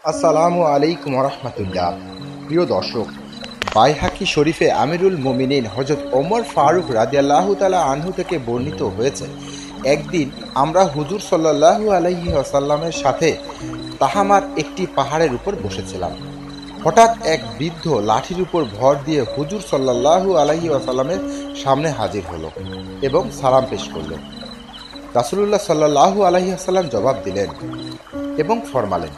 আসসালামু আলাইকুম রহমতুল্লাহ। প্রিয় দর্শক, বাইহাকি শরীফে আমিরুল মোমিনিন হজরত ওমর ফারুক রাদিয়াল্লাহু তাআলা আনহু থেকে বর্ণিত হয়েছে, একদিন আমরা হুজুর সাল্লাল্লাহু আলাইহি ওয়াসাল্লামের সাথে তাহামার একটি পাহাড়ের উপর বসেছিলাম। হঠাৎ এক বৃদ্ধ লাঠির উপর ভর দিয়ে হুজুর সাল্লাল্লাহু আলাইহি ওয়াসাল্লামের সামনে হাজির হলো এবং সালাম পেশ করল। রাসূলুল্লাহ সাল্লাল্লাহু আলাইহি ওয়াসাল্লাম জবাব দিলেন এবং ফরমালেন,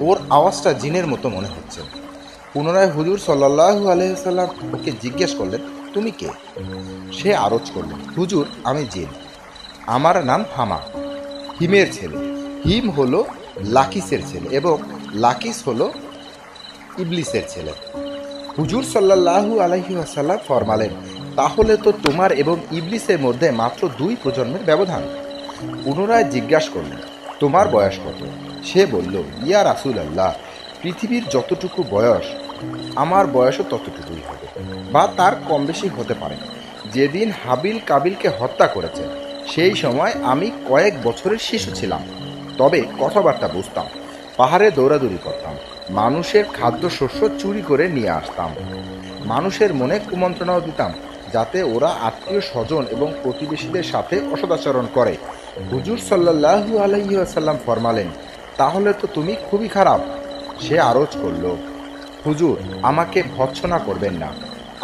ওর আওয়াজটা জিনের মতো মনে হচ্ছে। পুনরায় হুজুর সাল্লাল্লাহু আলাইহি ওয়াসাল্লাম ওকে জিজ্ঞেস করলেন, তুমি কে? সে আরজ করল, হুজুর, আমি জিন। আমার নাম হামা, হিমের ছেলে। হিম হলো লাকিসের ছেলে এবং লাকিস হলো ইবলিসের ছেলে। হুজুর সাল্লাল্লাহু আলাইহি ওয়াসাল্লাম ফরমালেন, তাহলে তো তোমার এবং ইবলিসের মধ্যে মাত্র 2 প্রজন্মের ব্যবধান। পুনরায় জিজ্ঞাসা করলেন, তোমার বয়স কত? সে বলল, ইয়া রাসূলুল্লাহ, পৃথিবীর যতটুকু বয়স আমার বয়সও ততটুকুই হবে, বা তার কম বেশি হতে পারে। যেদিন হাবিল কাবিলকে হত্যা করেছে সেই সময় আমি কয়েক বছরের শিশু ছিলাম, তবে কথাবার্তা বুঝতাম, পাহাড়ে দৌড়াদৌড়ি করতাম, মানুষের খাদ্যশস্য চুরি করে নিয়ে আসতাম, মানুষের মনে কুমন্ত্রণাও দিতাম যাতে ওরা আত্মীয় স্বজন এবং প্রতিবেশীদের সাথে অসদাচরণ করে। হুজুর সাল্লাল্লাহু আলাইহি ওয়াসাল্লাম ফরমালেন, তাহলে তো তুমি খুবই খারাপ। সে আরজ করল, হুজুর, আমাকে ভর্ৎসনা করবেন না,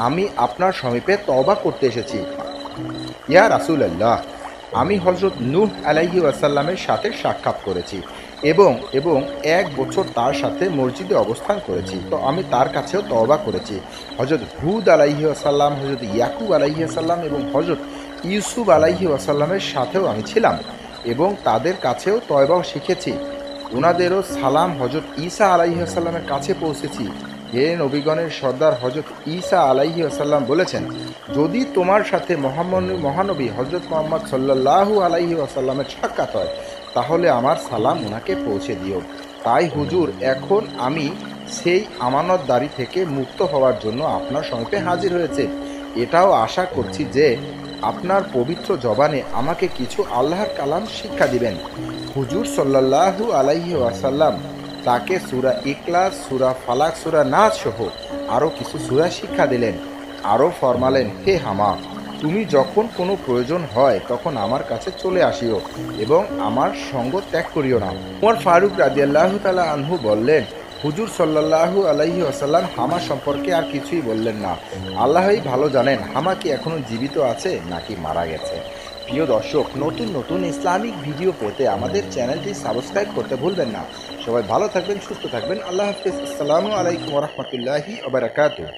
আমি আপনার সমীপে তওবা করতে এসেছি। ইয়া রাসূলুল্লাহ, আমি হযরত নূহ আলাইহি ওয়াসাল্লামের সাথে সাক্ষাৎ করেছি এবং এবং 1 বছর তার সাথে মসজিদে অবস্থান করেছি, তো আমি তার কাছেও তওবা করেছি। হযরত হুদ আলাইহি ওয়াসাল্লাম, হযরত ইয়াকুব আলাইহি ওয়াসাল্লাম এবং হযরত ইউসুফ আলাইহি ওয়াসাল্লামের সাথেও আমি ছিলাম এবং তাদের কাছেও তওবা শিখেছি। ওনাদেরও সালাম হযরত ঈসা আলাইহি ওয়াসাল্লামের কাছে পৌঁছেছি। হে নবীগণের সর্দার হযরত ঈসা আলাইহি ওয়াসাল্লাম বলেছেন, যদি তোমার সাথে মহানবী হযরত মুহাম্মদ সাল্লাল্লাহু আলাইহি ওয়াসাল্লামের সাক্ষাৎ হয় তাহলে আমার সালাম ওনাকে পৌঁছে দিও। তাই হুজুর, এখন আমি সেই আমানতদারি থেকে মুক্ত হওয়ার জন্য আপনার সমীপে হাজির হয়েছে। এটাও আশা করছি যে আপনার পবিত্র জবানে আমাকে কিছু আল্লাহর কালাম শিক্ষা দিবেন। হুজুর সাল্লাল্লাহু আলাইহি ওয়াসাল্লাম তাকে সূরা ইখলাস, সূরা ফালাক, সূরা নাস সহ আরও কিছু সূরা শিক্ষা দিলেন। আরও ফরমালেন, হে হামা, তুমি যখন কোনো প্রয়োজন হয় তখন আমার কাছে চলে আসিও এবং আমার সঙ্গ ত্যাগ করিও না। ওমর ফারুক রাদিয়াল্লাহু তাআলা আনহু বললেন, হুজুর সাল্লাল্লাহু আলাইহি ওয়াসাল্লাম হামা সম্পর্কে আর কিছুই বললেন না। আল্লাহই ভালো জানেন হামা কি এখনো জীবিত আছে নাকি মারা গেছে। প্রিয় দর্শক, নতুন নতুন ইসলামিক ভিডিও পেতে আমাদের চ্যানেলটি সাবস্ক্রাইব করতে ভুলবেন না। সবাই ভালো থাকবেন, সুস্থ থাকবেন। আল্লাহ হাফেজ। আসসালামু আলাইকুম ওয়া রাহমাতুল্লাহি ওয়া বারাকাতুহু।